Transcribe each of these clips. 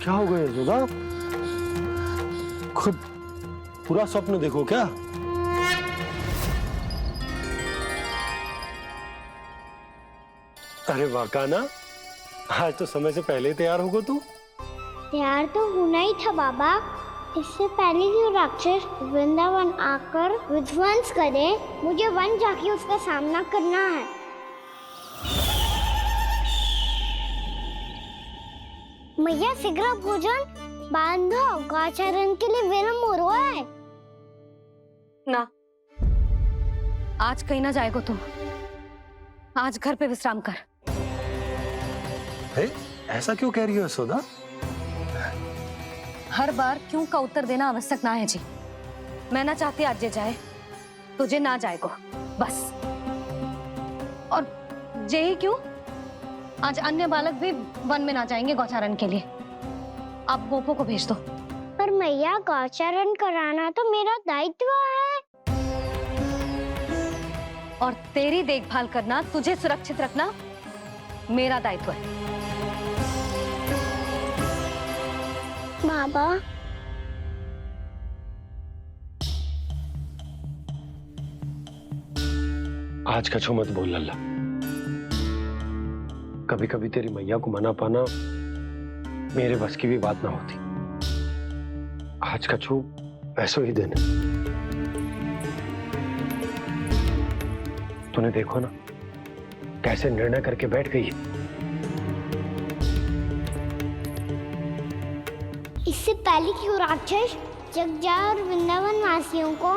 क्या हो गया यशोदा? खुद पूरा स्वप्न देखो क्या? अरे वाकाना, आज तो समय से पहले ही तैयार होगा तू। तैयार तो होना ही था बाबा। इससे पहले कि वो राक्षस वृंदावन आकर विध्वंस करे, मुझे वन जाके उसका सामना करना है। मैया शीघ्र भोजन बांधो, गौचरण के लिए विलंब हो रहा है। ना, आज कहीं ना जाएगो तुम। आज घर पे विश्राम कर। ऐसा क्यों कह रही हो यशोदा? हर बार क्यों का उत्तर देना आवश्यक ना है जी। मैं ना चाहती आज ये जाए, तुझे ना जाएगो बस। और यही क्यों, आज अन्य बालक भी वन में ना जाएंगे गौचारण के लिए। आप गोपो को भेज दो। पर मैया गौचरण कराना तो मेरा दायित्व है। और तेरी देखभाल करना, तुझे सुरक्षित रखना मेरा दायित्व है। बाबा, आज कछु मत बोल लल्ला। कभी कभी तेरी मैया को मना पाना मेरे बस की भी बात ना होती। आज कछु ऐसो ही दिन है। तूने देखो ना कैसे निर्णय करके बैठ गई है। इससे पहले कि वो राक्षस जगजा और वृंदावन वासियों को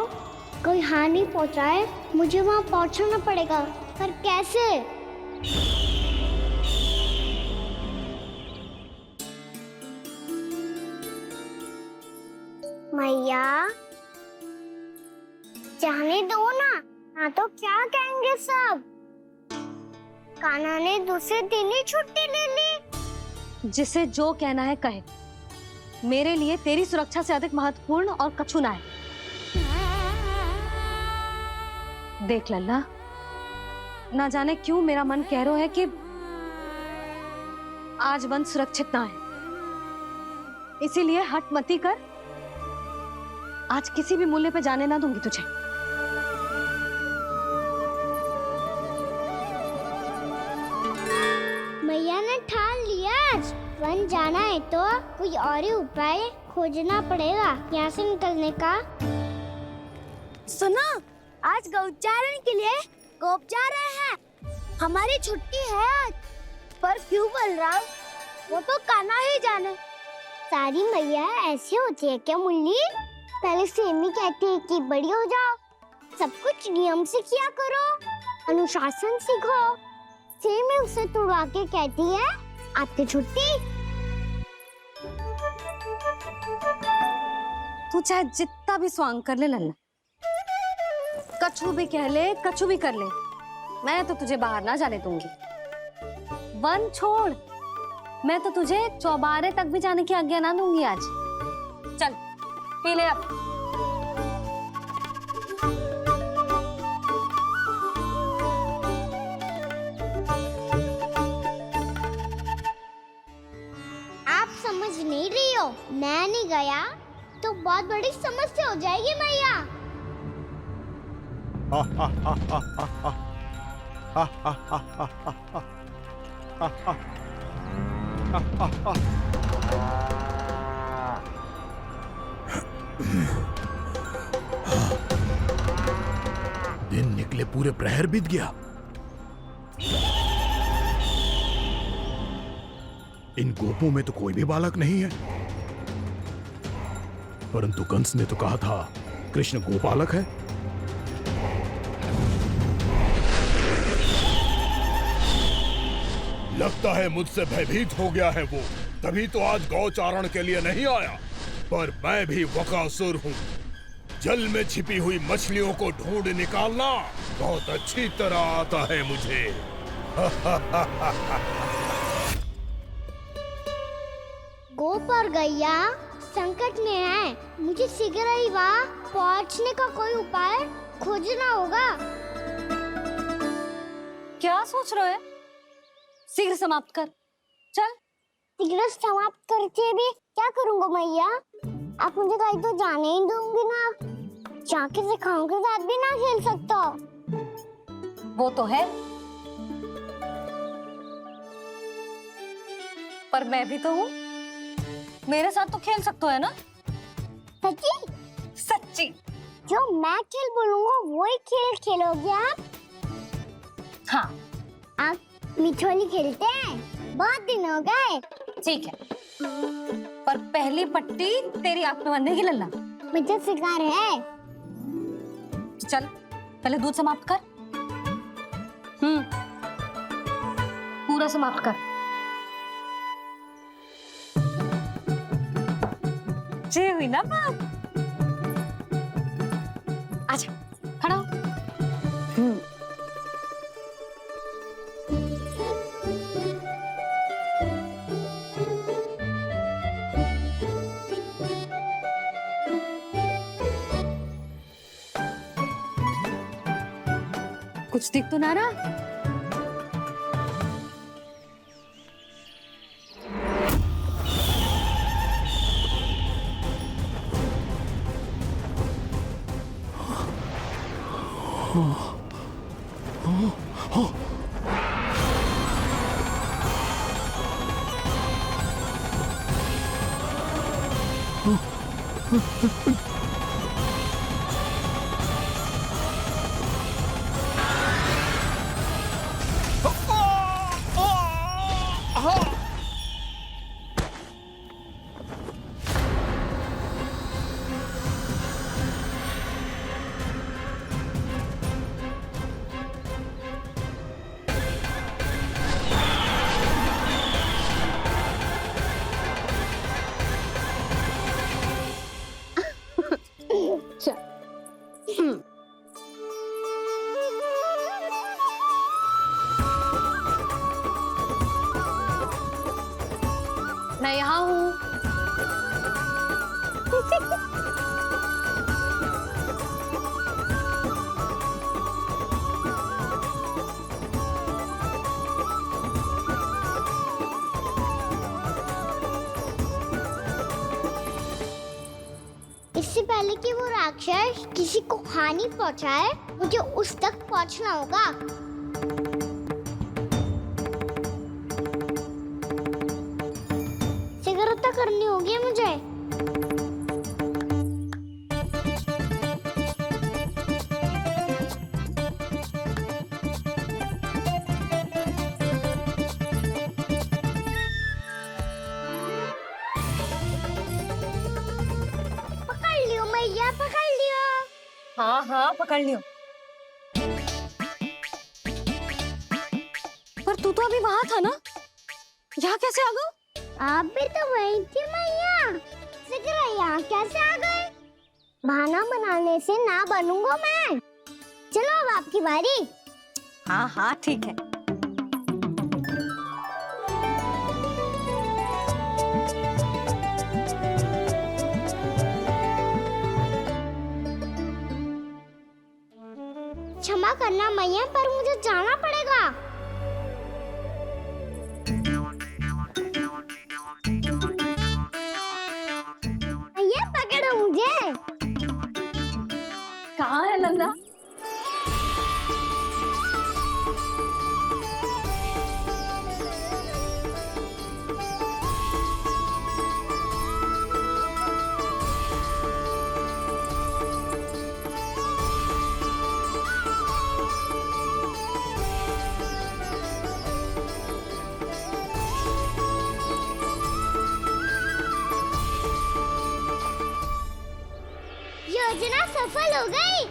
कोई हानि पहुंचाए, मुझे वहां पहुंचना पड़ेगा। पर कैसे? मैया, जाने दो ना तो क्या कहेंगे सब। कान्हा ने दूसरे दिन ही छुट्टी ले ली। जिसे जो कहना है कहे। मेरे लिए तेरी सुरक्षा से अधिक महत्वपूर्ण और कछु ना है। देख लल्ला, ना जाने क्यों मेरा मन कह रहा है कि आज वन सुरक्षित ना है। इसीलिए हट मती कर। आज किसी भी मूल्य पे जाने ना दूंगी तुझे। मैया ने ठान लिया, आज वन जाना है तो कोई और ही उपाय खोजना पड़ेगा यहाँ से निकलने का। सुनो, आज गौचारण के लिए गोप जा रहे हैं। हमारी छुट्टी है आज। पर क्यों बलराम? वो तो कान्हा ही जाने। सारी मैया ऐसी होती है क्या मुन्नी? पहले सेमी कहती है कि बड़ी हो जाओ, सब कुछ नियम से किया करो, अनुशासन सीखो। सेमी उसे तुड़वा के कहती है आपकी छुट्टी। तू चाहे जितना भी स्वांग कर ले लल्ला, कछु भी कह ले, कछु भी कर ले, मैं तो तुझे बाहर ना जाने दूंगी। वन छोड़, मैं तो तुझे चौबारे तक भी जाने की आज्ञा ना दूंगी आज। चल पी ले अब। आप समझ नहीं रही हो, मैं नहीं गया तो बहुत बड़ी समस्या हो जाएगी मैया। दिन निकले पूरे प्रहर बीत गया। इन गोपों में तो कोई भी बालक नहीं है, परंतु कंस ने तो कहा था कृष्ण गोपालक है। लगता है मुझसे भयभीत हो गया है वो, तभी तो आज गौचारण के लिए नहीं आया। पर मैं भी वकासुर हूँ। जल में छिपी हुई मछलियों को ढूंढ निकालना बहुत अच्छी तरह आता है मुझे। गोप और गैया संकट में है, मुझे शीघ्र ही वहाँ पहुँचने का कोई उपाय खोजना होगा। क्या सोच रहे हो? शीघ्र समाप्त कर। चल सिगरेट समाप्त करके भी क्या करूंगा मैया? आप मुझे कहीं तो जाने ही दूंगी ना। जाके सिखाओं के साथ भी ना खेल सकता। वो तो है, पर मैं भी तो हूँ, मेरे साथ तो खेल सकते हो है ना? सच्ची? सच्ची। जो मैं खेल बोलूंगा वही खेल खेलोगे आप? हाँ आप मिठोली खेलते हैं? बहुत दिन हो गए। ठीक है, पर पहली पट्टी तेरी आंख में बनने की लल्ला। मुझे शिकार है। चल पहले दूध समाप्त कर। पूरा समाप्त कर। ये हुई ना बात। आजा खड़ा हो। कुछ दिख तो ना रहा। मैं यहाँ हूँ। इससे पहले कि वो राक्षस किसी को हानि पहुंचाए, मुझे उस तक पहुंचना होगा। सिगरेट करनी होगी मुझे। पकड़ लियो मैया, पकड़ लियो। हाँ हाँ पकड़ लियो। पर तू तो अभी वहां था ना, यहाँ कैसे आ गया? आप भी तो वही थी मैया। सिगरेट यहाँ कैसे आ गए? बहाना बनाने से ना बनूंगा मैं। चलो अब आपकी बारी। हाँ हाँ ठीक है। क्षमा करना मैया, पर मुझे जाना पड़ेगा। मैया पकड़ो मुझे। कहाँ है लल्ला? योजना सफल हो गई।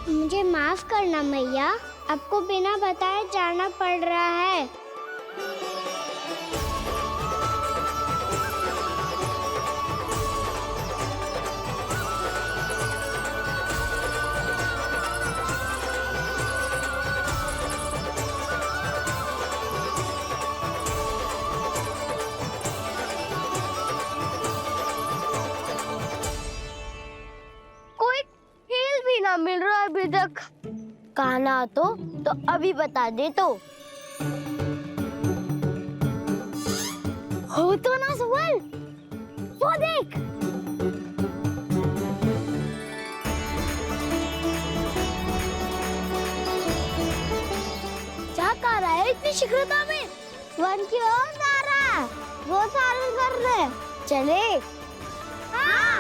मुझे माफ करना मैया, आपको बिना बताए जाना पड़ रहा है। अभी तक? कान्हा तो अभी बता दे तो। हो तो ना सुबल, वो देख। क्या कर रहा है इतनी शीघ्रता में? वन की ओर जा रहा है, वो सालन कर रहे। चले। हाँ।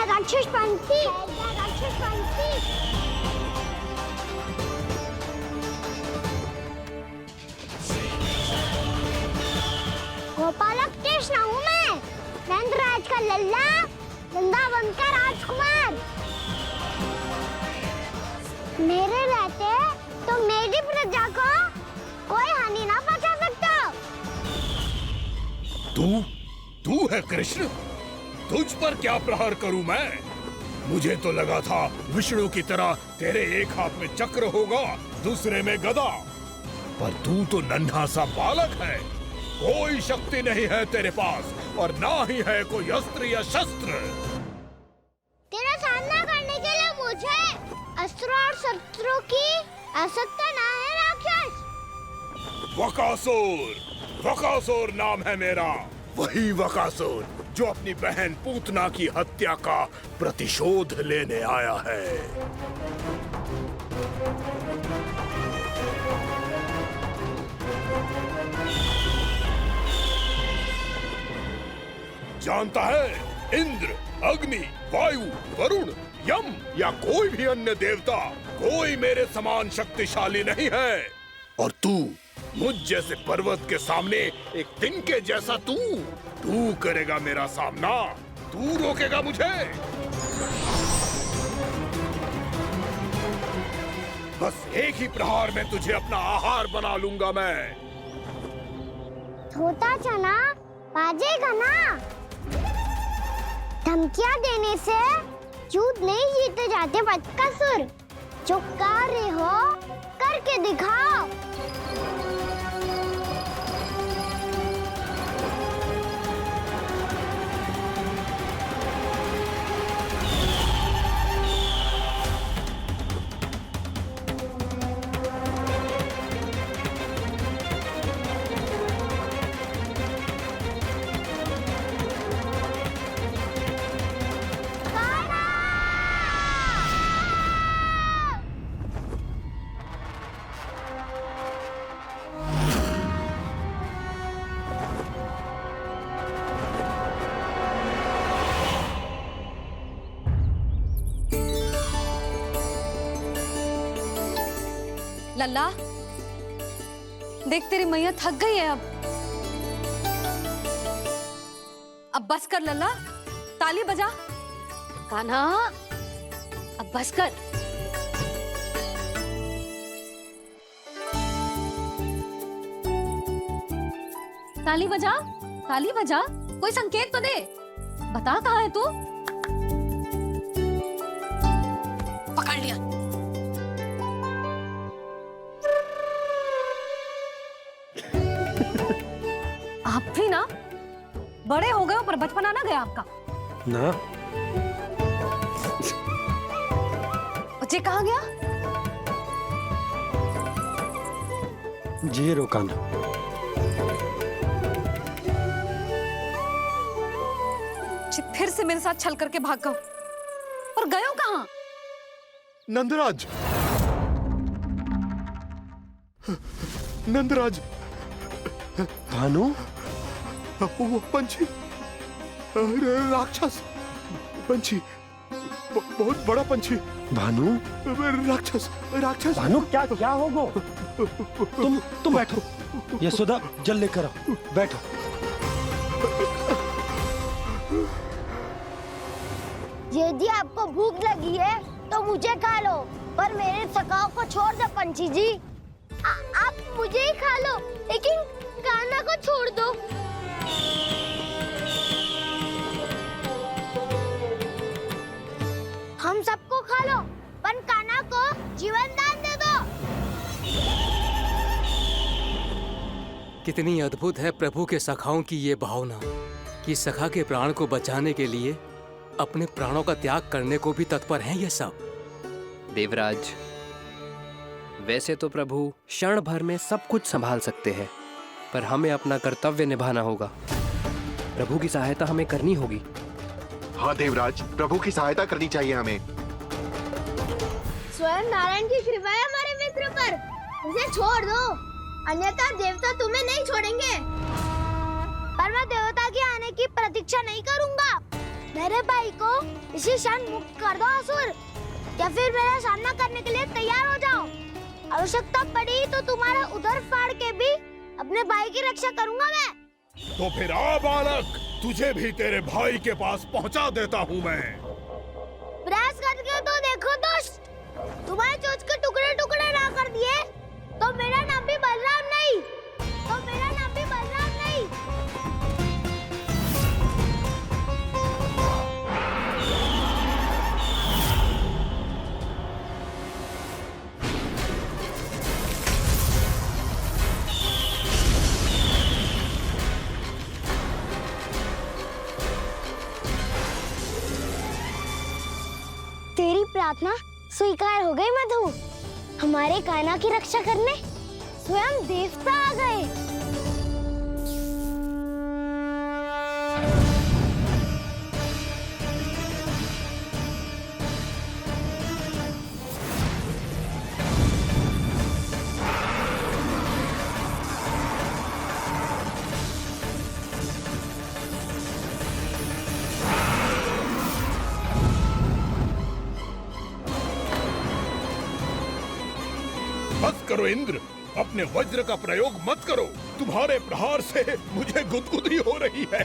राक्षसपंथी, राक्षसपंथी। गोपालक कृष्ण हूँ मैं, नंदराज का लल्ला, वृंदावन का राजकुमार। मेरे रहते तो मेरी प्रजा को कोई हानि ना पहुंचा सकता। तू है कृष्ण? तुझ पर क्या प्रहार करूं मैं? मुझे तो लगा था विष्णु की तरह तेरे एक हाथ में चक्र होगा, दूसरे में गदा, पर तू तो नन्हा सा बालक है। कोई शक्ति नहीं है तेरे पास और ना ही है कोई अस्त्र या शस्त्र। तेरा सामना करने के लिए मुझे अस्त्रों और शस्त्रों की आवश्यकता ना है राक्षस। वकासुर, वकासुर नाम है मेरा, वही वकासुर जो अपनी बहन पूतना की हत्या का प्रतिशोध लेने आया है। जानता है, इंद्र, अग्नि, वायु, वरुण, यम या कोई भी अन्य देवता कोई मेरे समान शक्तिशाली नहीं है। और तू मुझ जैसे पर्वत के सामने एक तिनके जैसा तू करेगा मेरा सामना? तू रोकेगा मुझे? बस एक ही प्रहार में तुझे अपना आहार बना लूंगा मैं। छोटा चना बाजेगा ना। धमकियां देने से युद्ध नहीं जीते जाते बदकसूर। जो कार्य हो करके दिखाओ। लल्ला, देख तेरी मैया थक गई है अब बस कर लल्ला, ताली बजा। कान्हा, अब बस कर। ताली बजा, ताली बजा, कोई संकेत तो दे। बता कहाँ है तू? पकड़ लिया। आप भी ना बड़े हो गए हो, पर बचपना ना गया आपका ना। बच्चे कहाँ गया? जी रोकाना। फिर से मेरे साथ छल करके भाग गए, और गए हो कहाँ? नंदराज, नंदराज, भानु, वो पंछी, राक्षस पंछी, बहुत बड़ा पंछी, भानु, राक्षस राक्षस। भानु क्या होगा? तुम बैठो, यशोदा जल लेकर आओ, बैठो। यदि आपको भूख लगी है तो मुझे खा लो, पर मेरे सखाओं को छोड़ दो पंछी जी। आप मुझे ही खा लो, लेकिन कान्हा को छोड़ दो। हम सबको खा लो, पर कान्हा को जीवन दान दे दो। कितनी अद्भुत है प्रभु के सखाओं की ये भावना कि सखा के प्राण को बचाने के लिए अपने प्राणों का त्याग करने को भी तत्पर हैं ये सब। देवराज, वैसे तो प्रभु क्षण भर में सब कुछ संभाल सकते हैं, पर हमें अपना कर्तव्य निभाना होगा। प्रभु की सहायता हमें करनी होगी। हाँ देवराज, प्रभु की सहायता करनी चाहिए हमें। स्वयं नारायण की कृपा है हमारे मित्र पर, उसे छोड़ दो, अन्यथा देवता तुम्हें नहीं छोड़ेंगे। पर मैं देवता के आने की प्रतीक्षा नहीं करूंगा। मेरे भाई को इसी क्षण मुक्त कर दो असुर, या फिर मेरा सामना करने के लिए तैयार हो जाओ। आवश्यकता पड़ी तो तुम्हारा उदर फाड़ के भी अपने भाई की रक्षा करूंगा मैं। तो फिर आ बालक, तुझे भी तेरे भाई के पास पहुंचा देता हूँ मैं। प्रयास करके तो देखो दोस्त, तुम्हारे चोंच के टुकड़े टुकड़े ना कर दिए तो मेरा नाम भी बलराम नहीं, तो मेरा नाम भी बलराम नहीं। तेरी प्रार्थना स्वीकार हो गई मधु। हमारे कान्हा की रक्षा करने स्वयं देवता आ गए। बस करो इंद्र, अपने वज्र का प्रयोग मत करो। तुम्हारे प्रहार से मुझे गुदगुदी हो रही है।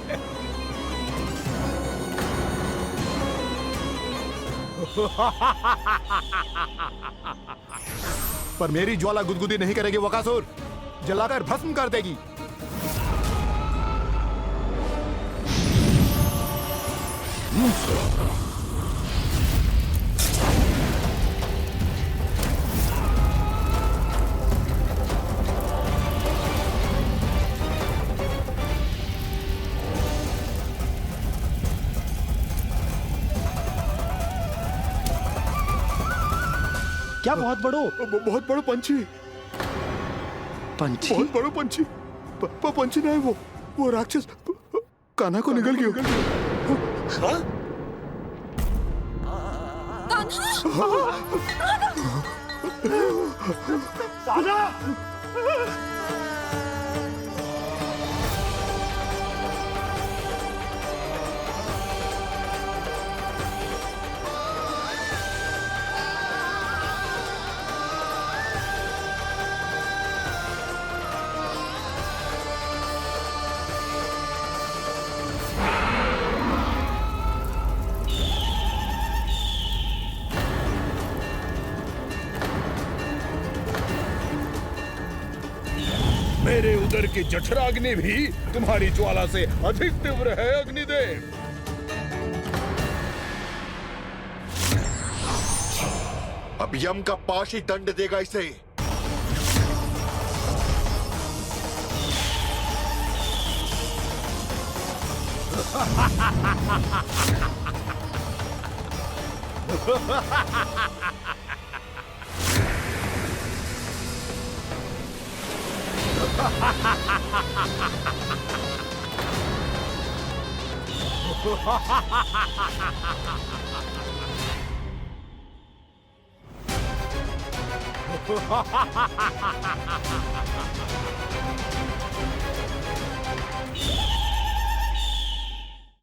पर मेरी ज्वाला गुदगुदी नहीं करेगी वकासुर, जलाकर भस्म कर देगी। क्या बहुत बहुत बड़ो पंछी, पंछी? बहुत बड़ो पंछी। पंछी नहीं, वो राक्षस कान्हा को निगल गया। हाँ? कान्हा! मेरे उदर की जठराग्नि भी तुम्हारी ज्वाला से अधिक तीव्र है अग्निदेव। अब यम का पाश ही दंड देगा इसे।